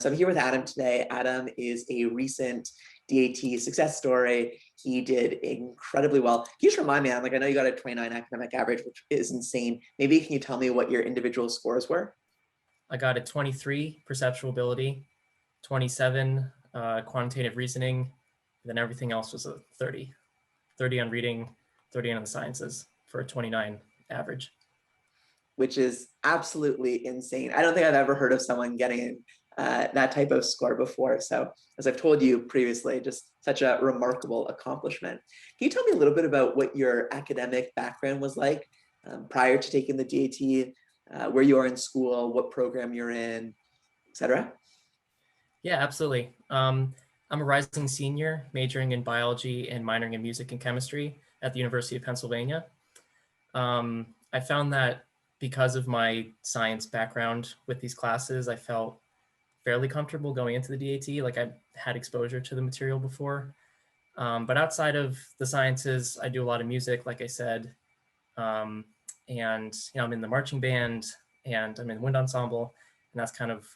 So I'm here with Adam today. Adam is a recent DAT success story. He did incredibly well. Can you just remind me, Adam, I know you got a 29 academic average, which is insane. Maybe can you tell me what your individual scores were? I got a 23 perceptual ability, 27 quantitative reasoning, and then everything else was a 30. 30 on reading, 30 on the sciences for a 29 average. Which is absolutely insane. I don't think I've ever heard of someone getting that type of score before. So as I've told you previously, just such a remarkable accomplishment. Can you tell me a little bit about what your academic background was like prior to taking the DAT, where you are in school, what program you're in, etc.? Yeah, absolutely. I'm a rising senior majoring in biology and minoring in music and chemistry at the University of Pennsylvania. I found that because of my science background with these classes, I felt fairly comfortable going into the DAT. Like I had exposure to the material before. But outside of the sciences, I do a lot of music, like I said. And I'm in the marching band and I'm in the wind ensemble. And that's kind of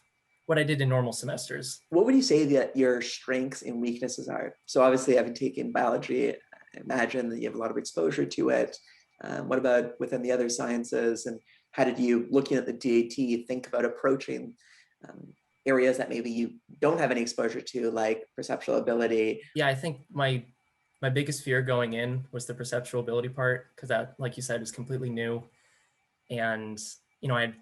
what I did in normal semesters. What would you say that your strengths and weaknesses are? So obviously, having taken biology, I imagine that you have a lot of exposure to it. What about within the other sciences? And how did you, looking at the DAT, think about approaching areas that maybe you don't have any exposure to, like perceptual ability? Yeah, I think my biggest fear going in was the perceptual ability part, because that, like you said, is completely new. And I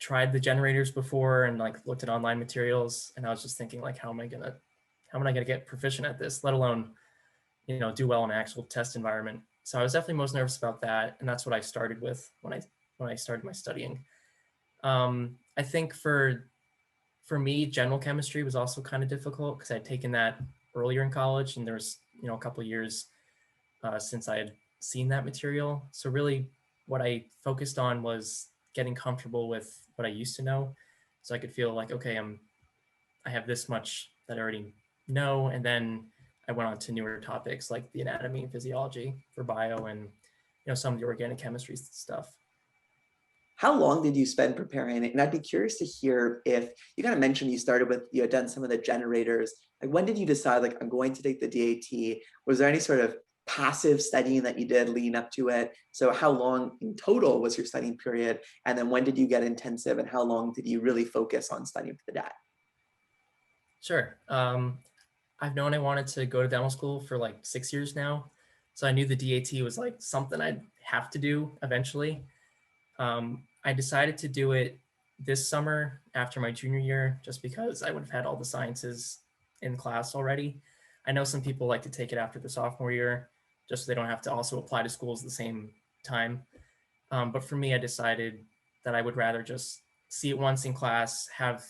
tried the generators before and like looked at online materials, and I was just thinking like, how am I gonna get proficient at this, let alone do well in an actual test environment. So I was definitely most nervous about that, and that's what I started with when I started my studying. I think for me, general chemistry was also kind of difficult because I'd taken that earlier in college, and there was a couple of years since I had seen that material. So really, what I focused on was getting comfortable with what I used to know, so I could feel like, okay, I have this much that I already know, and then I went on to newer topics like the anatomy and physiology for bio, and some of the organic chemistry stuff. How long did you spend preparing it? And I'd be curious to hear if you kind of mentioned you had done some of the generators. Like when did you decide, like, I'm going to take the DAT? Was there any sort of passive studying that you did leading up to it? So how long in total was your studying period? And then when did you get intensive, and how long did you really focus on studying for the DAT? Sure. I've known I wanted to go to dental school for like 6 years now. So I knew the DAT was like something I'd have to do eventually. I decided to do it this summer after my junior year, just because I would have had all the sciences in class already. I know some people like to take it after the sophomore year, just so they don't have to also apply to schools at the same time. But for me, I decided that I would rather just see it once in class, have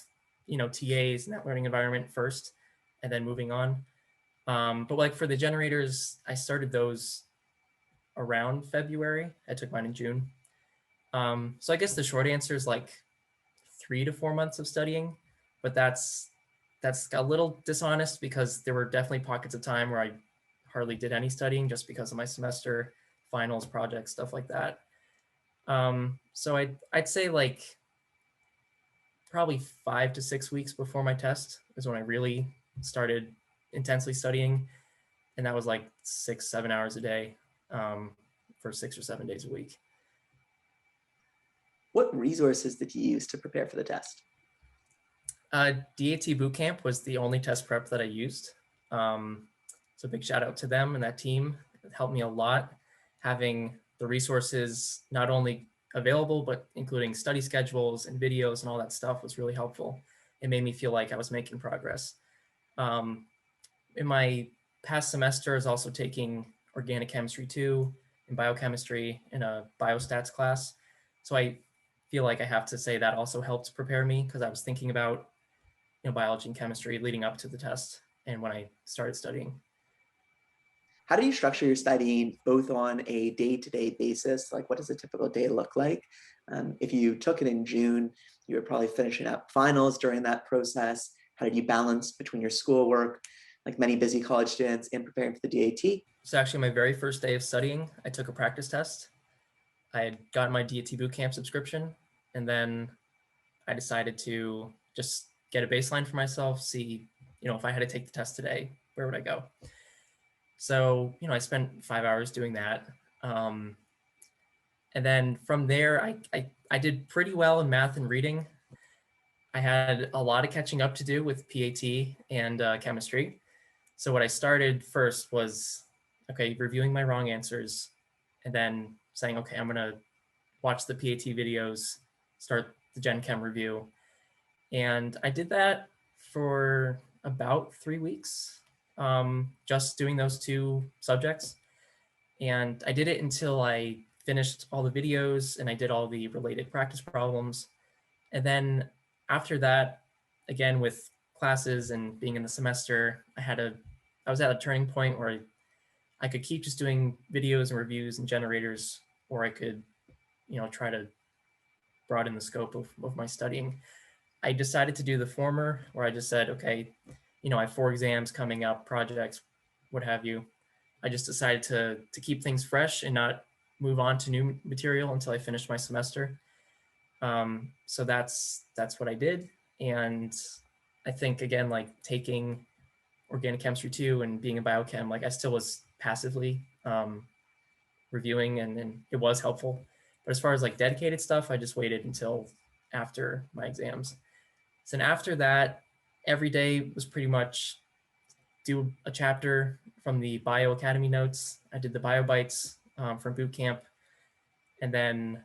TAs in that learning environment first, and then moving on. But like for the generators, I started those around February. I took mine in June. So I guess the short answer is like 3 to 4 months of studying, but that's a little dishonest because there were definitely pockets of time where I hardly did any studying just because of my semester, finals, projects, stuff like that. So I'd say like probably 5 to 6 weeks before my test is when I really started intensely studying, and that was like 6-7 hours a day for 6 or 7 days a week. What resources did you use to prepare for the test? DAT Bootcamp was the only test prep that I used. So big shout out to them and that team. It helped me a lot, having the resources not only available, but including study schedules and videos and all that stuff was really helpful. It made me feel like I was making progress. In my past semester, I was also taking organic chemistry 2 and biochemistry in a biostats class. So I feel like I have to say that also helped prepare me, because I was thinking about biology and chemistry leading up to the test and when I started studying. How do you structure your studying both on a day-to-day basis? Like, what does a typical day look like? If you took it in June, you were probably finishing up finals during that process. How did you balance between your schoolwork, like many busy college students, and preparing for the DAT? So actually my very first day of studying, I took a practice test. I had gotten my DAT Bootcamp subscription, and then I decided to just get a baseline for myself, see, if I had to take the test today, where would I go? So, I spent 5 hours doing that. And then from there, I did pretty well in math and reading. I had a lot of catching up to do with PAT and chemistry. So what I started first was, okay, reviewing my wrong answers, and then saying, okay, I'm gonna watch the PAT videos, start the Gen Chem review. And I did that for about 3 weeks, just doing those two subjects. And I did it until I finished all the videos and I did all the related practice problems. And then after that, again, with classes and being in the semester, I was at a turning point where I could keep just doing videos and reviews and generators, or I could, try to broaden the scope of my studying. I decided to do the former, where I just said, okay, I have 4 exams coming up, projects, what have you. I just decided to keep things fresh and not move on to new material until I finished my semester. So that's what I did. And I think, again, like taking organic chemistry 2 and being a biochem, like I still was passively reviewing, and it was helpful. But as far as like dedicated stuff, I just waited until after my exams. So then after that, every day was pretty much do a chapter from the Bio Academy notes. I did the Bio Bites from boot camp. And then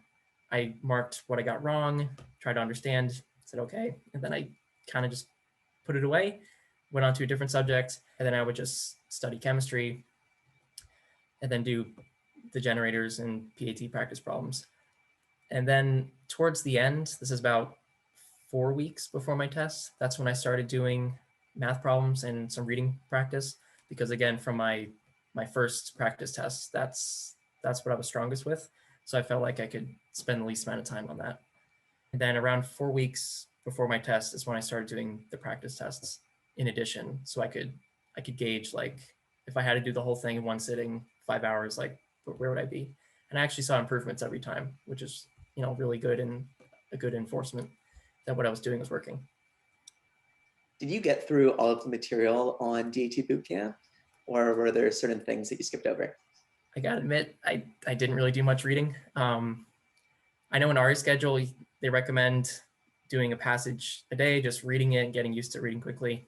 I marked what I got wrong, tried to understand, said, okay. And then I kind of just put it away, went on to a different subject. And then I would just study chemistry and then do the generators and PAT practice problems. And then towards the end, this is about 4 weeks before my test, that's when I started doing math problems and some reading practice. Because again, from my first practice test, that's what I was strongest with. So I felt like I could spend the least amount of time on that. And then around 4 weeks before my test is when I started doing the practice tests in addition. So I could gauge, like, if I had to do the whole thing in one sitting, 5 hours, like where would I be? And I actually saw improvements every time, which is, really good and a good enforcement that what I was doing was working. Did you get through all of the material on DAT Bootcamp, or were there certain things that you skipped over? I gotta admit, I didn't really do much reading. I know in our schedule, they recommend doing a passage a day, just reading it and getting used to reading quickly.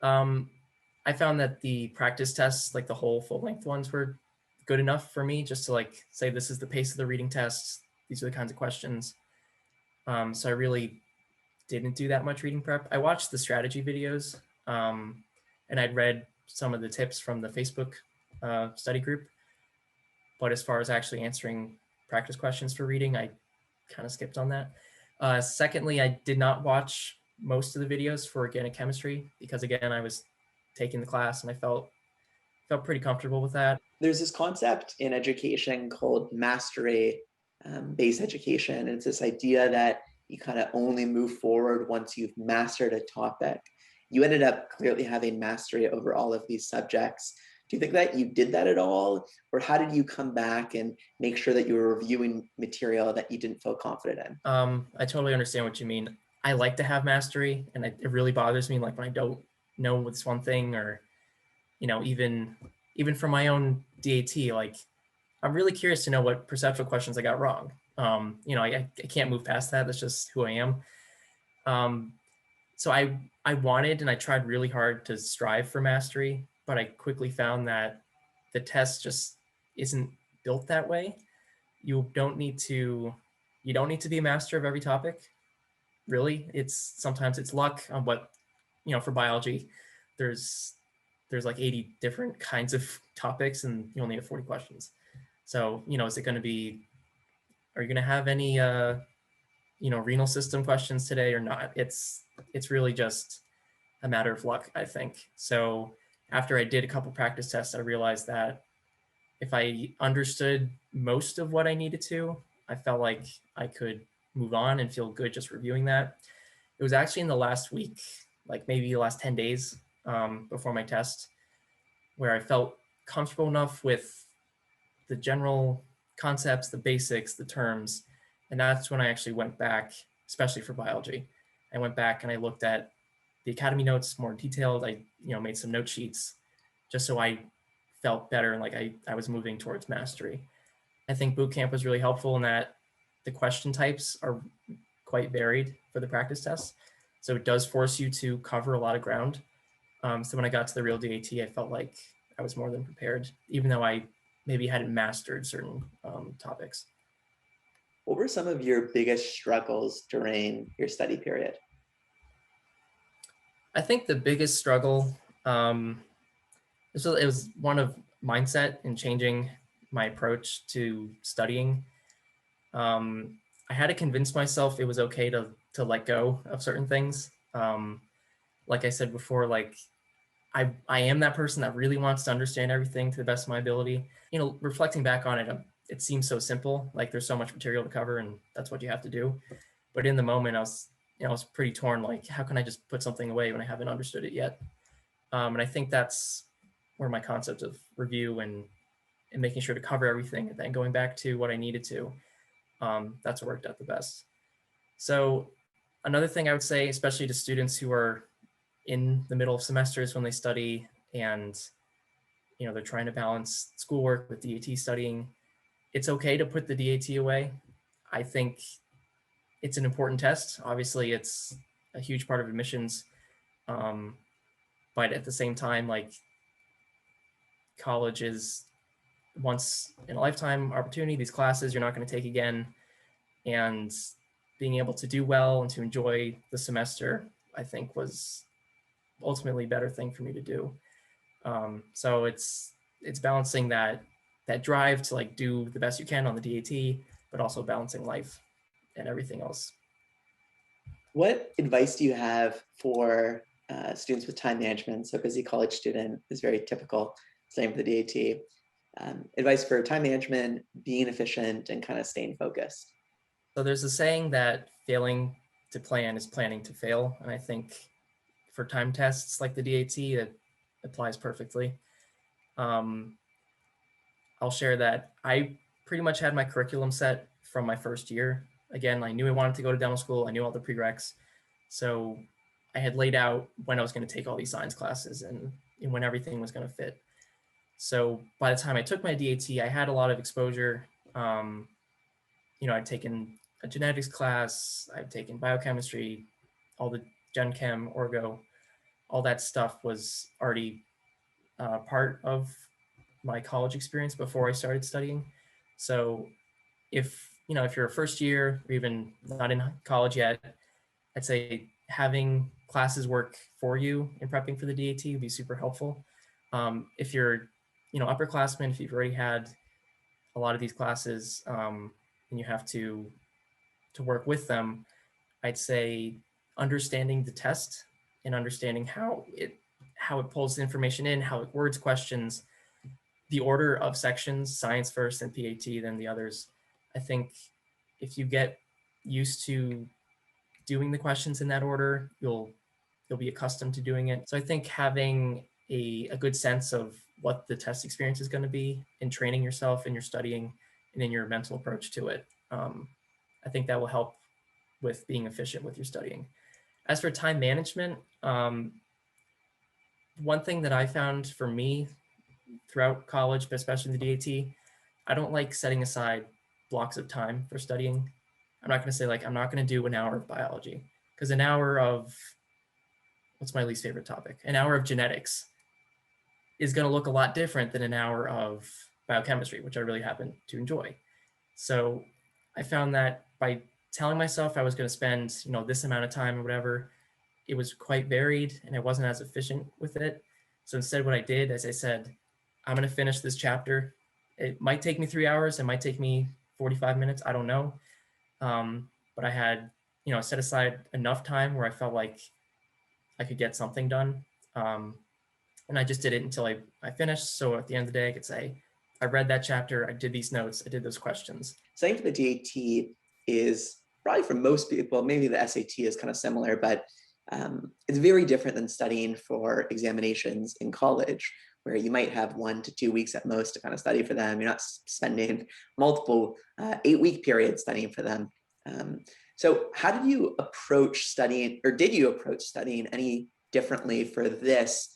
I found that the practice tests, like the whole full length ones, were good enough for me just to like say, this is the pace of the reading test. These are the kinds of questions. So I really didn't do that much reading prep. I watched the strategy videos, and I'd read some of the tips from the Facebook study group. But as far as actually answering practice questions for reading, I kind of skipped on that. Secondly, I did not watch most of the videos for organic chemistry because, again, I was taking the class and I felt pretty comfortable with that. There's this concept in education called mastery based education. And it's this idea that you kind of only move forward once you've mastered a topic. You ended up clearly having mastery over all of these subjects. Do you think that you did that at all? Or how did you come back and make sure that you were reviewing material that you didn't feel confident in? I totally understand what you mean. I like to have mastery, and it really bothers me, like when I don't know this one thing, or even for my own DAT, like I'm really curious to know what perceptual questions I got wrong. I can't move past that. That's just who I am. So I wanted and I tried really hard to strive for mastery, but I quickly found that the test just isn't built that way. You don't need to be a master of every topic. Really, sometimes it's luck on what, for biology, there's like 80 different kinds of topics and you only have 40 questions. So, is it going to be, are you going to have any, renal system questions today or not? It's really just a matter of luck, I think. So after I did a couple practice tests, I realized that if I understood most of what I needed to, I felt like I could move on and feel good just reviewing that. It was actually in the last week, like maybe the last 10 days before my test, where I felt comfortable enough with the general concepts, the basics, the terms. And that's when I actually went back, especially for biology. I went back and I looked at the academy notes more detailed. I, made some note sheets just so I felt better and like I was moving towards mastery. I think bootcamp was really helpful in that the question types are quite varied for the practice tests. So it does force you to cover a lot of ground. So when I got to the real DAT, I felt like I was more than prepared, even though I maybe hadn't mastered certain topics. What were some of your biggest struggles during your study period? I think the biggest struggle, it was one of mindset and changing my approach to studying. I had to convince myself it was okay to let go of certain things. Like I said before, like I am that person that really wants to understand everything to the best of my ability. Reflecting back on it, it seems so simple. Like there's so much material to cover, and that's what you have to do. But in the moment, I was pretty torn. Like, how can I just put something away when I haven't understood it yet? And I think that's where my concept of review and making sure to cover everything, and then going back to what I needed to, that's what worked out the best. So another thing I would say, especially to students who are in the middle of semesters when they study and they're trying to balance schoolwork with DAT studying, it's okay to put the DAT away. I think it's an important test. Obviously, it's a huge part of admissions. But at the same time, like college is once in a lifetime opportunity. These classes you're not going to take again. And being able to do well and to enjoy the semester, I think was ultimately a better thing for me to do. So it's balancing that drive to like do the best you can on the DAT, but also balancing life and everything else. What advice do you have for students with time management? So busy college student is very typical, same for the DAT. Advice for time management, being efficient, and kind of staying focused. So there's a saying that failing to plan is planning to fail. And I think for time tests like the DAT, it applies perfectly. I'll share that I pretty much had my curriculum set from my first year. Again, I knew I wanted to go to dental school. I knew all the prereqs. So I had laid out when I was going to take all these science classes and when everything was going to fit. So by the time I took my DAT, I had a lot of exposure. I'd taken a genetics class, I'd taken biochemistry, all the gen chem, orgo, all that stuff was already part of my college experience before I started studying. So if you're a first year or even not in college yet, I'd say having classes work for you in prepping for the DAT would be super helpful. If you're upperclassmen, if you've already had a lot of these classes and you have to work with them, I'd say understanding the test and understanding how it pulls the information in, how it words questions, the order of sections, science first and PAT then the others. I think if you get used to doing the questions in that order, you'll be accustomed to doing it. So I think having a good sense of what the test experience is going to be in training yourself in your studying and in your mental approach to it, I think that will help with being efficient with your studying. As for time management, one thing that I found for me throughout college, but especially in the DAT, I don't like setting aside blocks of time for studying. I'm not going to say like, I'm not going to do an hour of biology, because an hour of, what's my least favorite topic? An hour of genetics is going to look a lot different than an hour of biochemistry, which I really happen to enjoy. So I found that by telling myself I was going to spend, this amount of time or whatever, it was quite varied and I wasn't as efficient with it. So instead what I did, as I said, I'm going to finish this chapter. It might take me 3 hours. It might take me 45 minutes. I don't know. But I had, set aside enough time where I felt like I could get something done. And I just did it until I finished. So at the end of the day, I could say, I read that chapter, I did these notes, I did those questions. Studying for the DAT is probably for most people, maybe the SAT is kind of similar, but it's very different than studying for examinations in college, where you might have 1 to 2 weeks at most to kind of study for them. You're not spending multiple 8-week periods studying for them. So how did you approach studying, or did you approach studying any differently for this,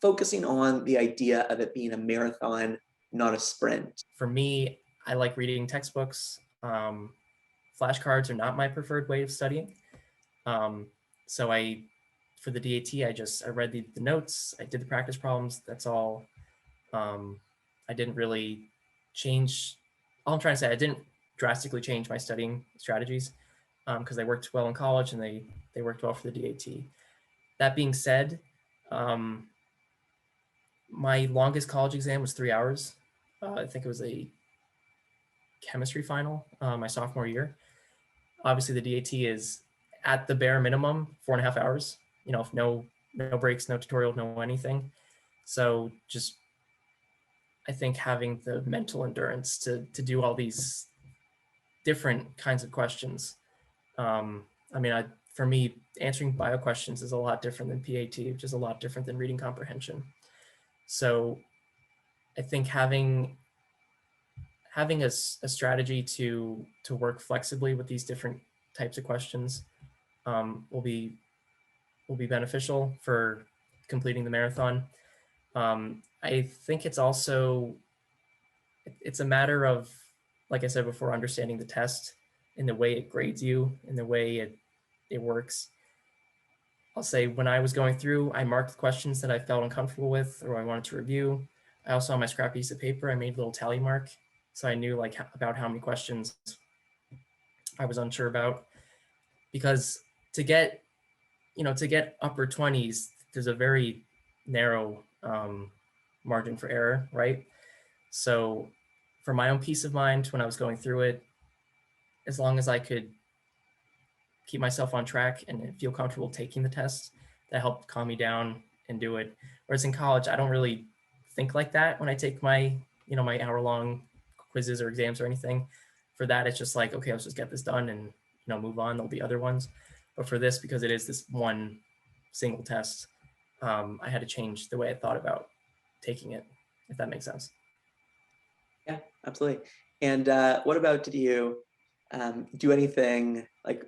focusing on the idea of it being a marathon, not a sprint? For me, I like reading textbooks. Flashcards are not my preferred way of studying. Um, so for the DAT, I read the notes, I did the practice problems. That's all. I didn't really change. All I'm trying to say, I didn't drastically change my studying strategies because they worked well in college and they worked well for the DAT. That being said, um, my longest college exam was 3 hours. I think it was a chemistry final my sophomore year. Obviously, the DAT is at the bare minimum 4.5 hours. No breaks, no tutorial, no anything. So just I think having the mental endurance to do all these different kinds of questions. For me, answering bio questions is a lot different than PAT, which is a lot different than reading comprehension. So I think having a strategy to work flexibly with these different types of questions will be beneficial for completing the marathon. I think it's a matter of, like I said before, understanding the test and the way it grades you and the way it works. I'll say when I was going through, I marked questions that I felt uncomfortable with or I wanted to review. I also on my scrap piece of paper, I made a little tally mark. So I knew about how many questions I was unsure about, because to get upper 20s, there's a very narrow margin for error, right? So for my own peace of mind, when I was going through it, as long as I could keep myself on track and feel comfortable taking the test, that helped calm me down and do it. Whereas in college, I don't really think like that when I take my hour-long quizzes or exams or anything. For that, it's just like, okay, let's just get this done and move on. There'll be other ones. But for this, because it is this one single test, I had to change the way I thought about taking it, if that makes sense. Yeah, absolutely. And what about, did you do anything like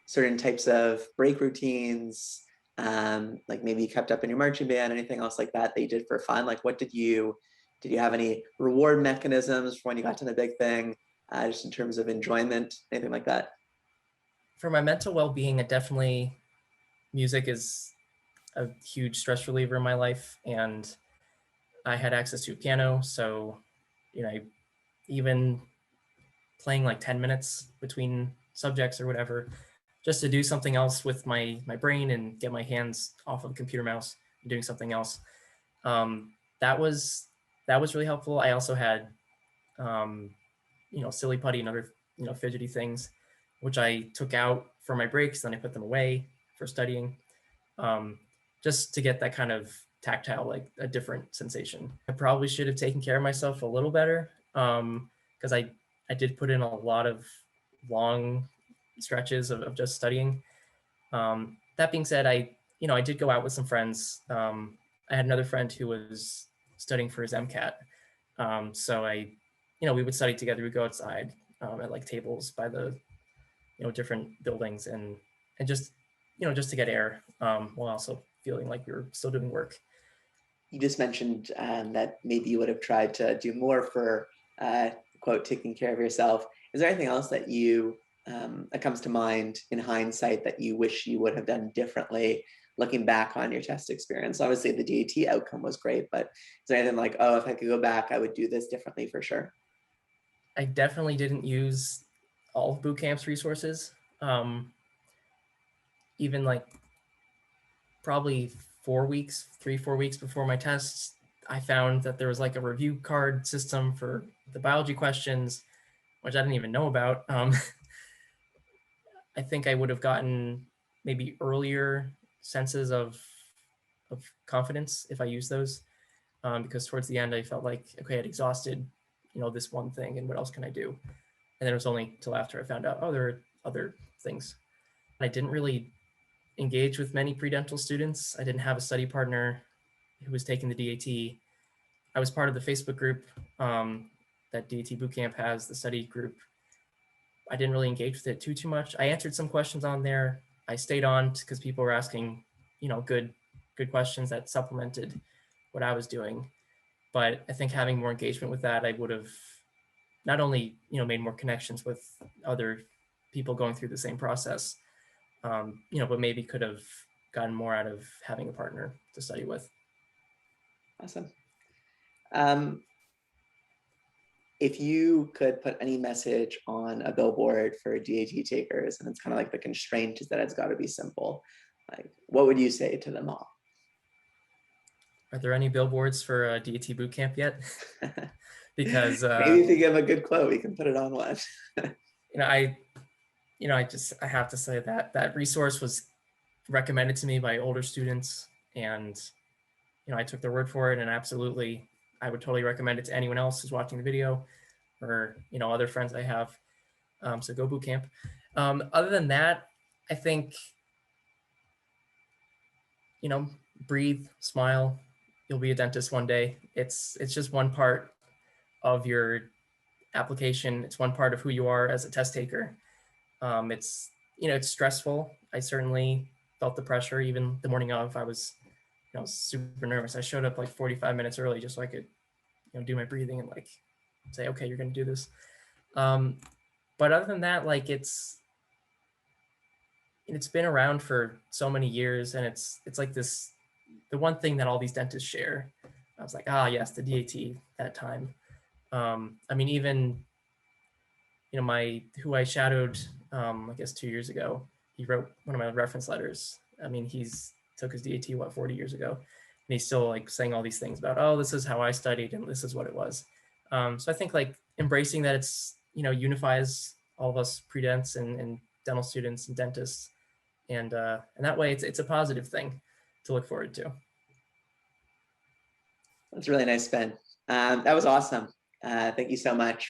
certain types of break routines, like maybe you kept up in your marching band, anything else like that you did for fun? Like what did you have any reward mechanisms for when you got to the big thing, just in terms of enjoyment, anything like that? For my mental well-being, it definitely, music is a huge stress reliever in my life, and I had access to a piano, so even playing like 10 minutes between subjects or whatever, just to do something else with my brain and get my hands off of a computer mouse and doing something else. That was really helpful. I also had silly putty and other fidgety things, which I took out for my breaks, then I put them away for studying, just to get that kind of tactile, like a different sensation. I probably should have taken care of myself a little better, because I did put in a lot of long stretches of just studying. That being said, I did go out with some friends. I had another friend who was studying for his MCAT. So we would study together. We'd go outside at like tables by the, different buildings and just to get air, while also feeling like we were still doing work. You just mentioned that maybe you would have tried to do more for, quote, taking care of yourself. Is there anything else that that comes to mind in hindsight that you wish you would have done differently, looking back on your test experience? Obviously, the DAT outcome was great, but is there anything like, oh, if I could go back, I would do this differently for sure? I definitely didn't use all of Bootcamp's resources. Even like probably 4 weeks before my tests, I found that there was like a review card system for the biology questions, which I didn't even know about. I think I would have gotten maybe earlier senses of confidence if I used those, because towards the end I felt like, okay, I'd exhausted this one thing, and what else can I do? And then it was only till after I found out, oh, there are other things. I didn't really engage with many pre-dental students. I didn't have a study partner who was taking the DAT. I was part of the Facebook group that DAT Bootcamp has, the study group. I didn't really engage with it too much. I answered some questions on there. I stayed on because people were asking, good questions that supplemented what I was doing. But I think having more engagement with that, I would have not only, made more connections with other people going through the same process, but maybe could have gotten more out of having a partner to study with. Awesome. If you could put any message on a billboard for DAT takers, and it's kind of like the constraint is that it's got to be simple, like what would you say to them all? Are there any billboards for DAT Bootcamp yet? Because maybe if you give a good quote, we can put it on one. I have to say that that resource was recommended to me by older students, and I took their word for it, and absolutely I would totally recommend it to anyone else who's watching the video, or other friends I have. So go bootcamp. Other than that, I think breathe, smile. You'll be a dentist one day. It's just one part of your application. It's one part of who you are as a test taker. It's stressful. I certainly felt the pressure. Even the morning of, I was super nervous. I showed up like 45 minutes early just so I could do my breathing and like say, okay, you're gonna do this. But other than that, like it's been around for so many years, and it's like this, the one thing that all these dentists share. I was like, yes, the DAT that time. I mean, even who I shadowed, I guess 2 years ago, he wrote one of my reference letters. I mean, he's took his DAT 40 years ago, and he's still like saying all these things about, this is how I studied and this is what it was. So I think like embracing that it's unifies all of us pre-dents and dental students and dentists, and that way it's a positive thing to look forward to. That's really nice, Ben. That was awesome. Thank you so much